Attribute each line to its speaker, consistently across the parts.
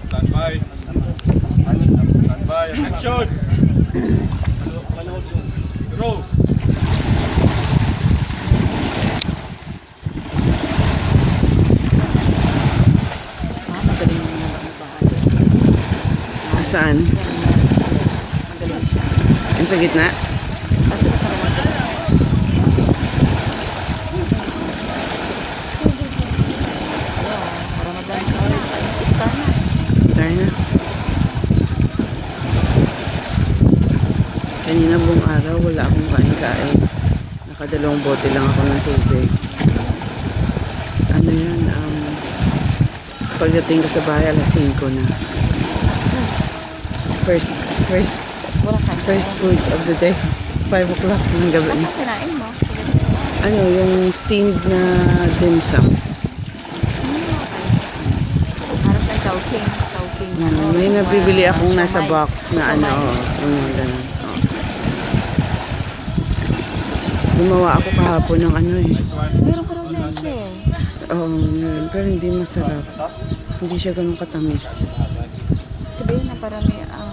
Speaker 1: Standby. Standby. Action. Go.
Speaker 2: Saan?
Speaker 3: Magaling siya.
Speaker 2: Yung sa gitna?
Speaker 3: Kasi nakarama siya. Ramadan ka ulit. Iftar na.
Speaker 2: Tara na. Kanina buong araw, wala akong kain-kain. Nakadalawang bote lang ako ng tubig. Ano yan? Pagdating ko sa bahay, alas 5 na. First food of the day. 5 o'clock ng gabi.
Speaker 3: Saan kinain mo?
Speaker 2: Ano, yung steamed na dim sum.
Speaker 3: Harap ng Chowking. Chowking.
Speaker 2: May nabibili akong nasa box na ano, yung mga ganun. Gumawa ako kahapon ng ano eh.
Speaker 3: Meron ka raw leche eh.
Speaker 2: Oo, pero hindi masarap. Hindi siya ganun katamis.
Speaker 3: Sabihin na parami ang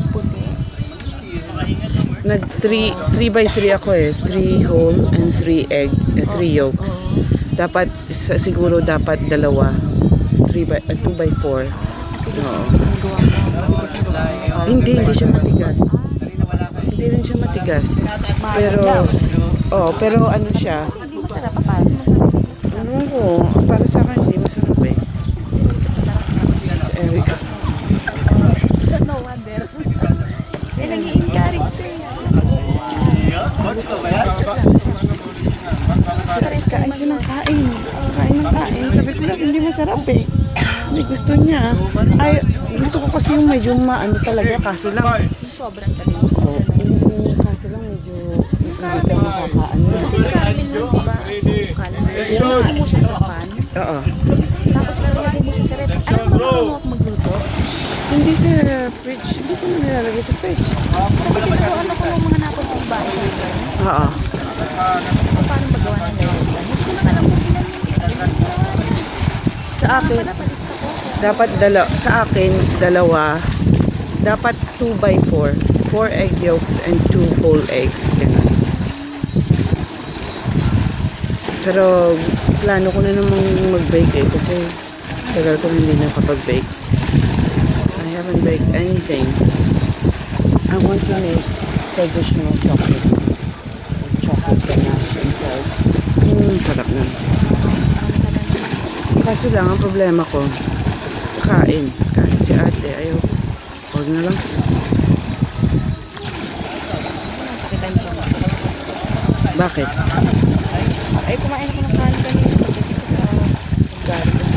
Speaker 3: puti.
Speaker 2: Nag 3 by 3 ako eh. 3 whole and 3 egg, 3 yolks. Dapat, siguro dapat dalawa. 2 by 4. Oo. Hindi siya matigas. Hindi rin siya matigas. Pero ano siya?
Speaker 3: Hindi masarap pa parang.
Speaker 2: Ano ko, para sa akin hindi masarap eh. Si Eric.
Speaker 3: So no wonder. Nag-i-encourage siya.
Speaker 2: Kain siya ng kain. Kain ng kain. Sabi ko lang, hindi masarap eh. Hindi gusto niya. Ay, gusto ko kasi yung medyo maano talaga. Kaso lang.
Speaker 3: Sobrang talis.
Speaker 2: Kaso lang medyo hindi ka makakaano.
Speaker 3: Kasi yung caramel mo, diba? Asukal. Ilagay mo siya sa pan.
Speaker 2: Oo.
Speaker 3: Tapos ilalagay mo siya sa rep. Alam mo ba marunong ako magluto?
Speaker 2: Hindi sa fridge. Hindi ko na nilalagay sa fridge.
Speaker 3: Kasi tinuruan ako ng mga napagpong bahay sa akin.
Speaker 2: Oo.
Speaker 3: Kung paano magawa ng gawin. Hindi ko na alam kung ilan
Speaker 2: Sa akin,
Speaker 3: napalista ko.
Speaker 2: dapat sa akin, dalawa. Dapat 2 by 4. 4 egg yolks and 2 whole eggs. Ganun. Pero plano ko na namang mag-bake eh kasi tagal ko hindi nakapag-bake. I haven't baked anything. I want to make traditional chocolate. Chocolate ganache inside. Sarap na. Kaso lang, ang problema ko, kain si ate. Ayaw. Huwag na lang.
Speaker 3: Sakitan siya.
Speaker 2: Bakit?
Speaker 3: Ay, kumain ako ng kanin kanina. Sa galing ko sa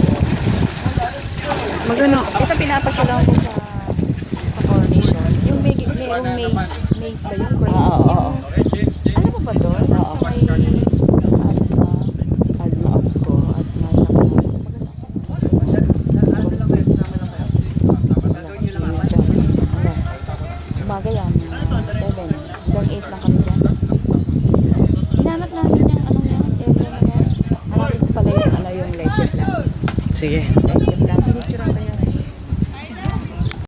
Speaker 2: Magano?
Speaker 3: ito pinapasyalan ko sa coronation. Yung merong maize ba yung grapes?
Speaker 2: Oo.
Speaker 3: Ano mo ba to? Sa may
Speaker 2: Adma up ko at malaksan.
Speaker 3: umaga yan. 7. Hanggang 8 lang kami dyan. Hinanap namin yung anong yan. Area na yan. Hanapin ko pala yung yung leche plan.
Speaker 2: Sige.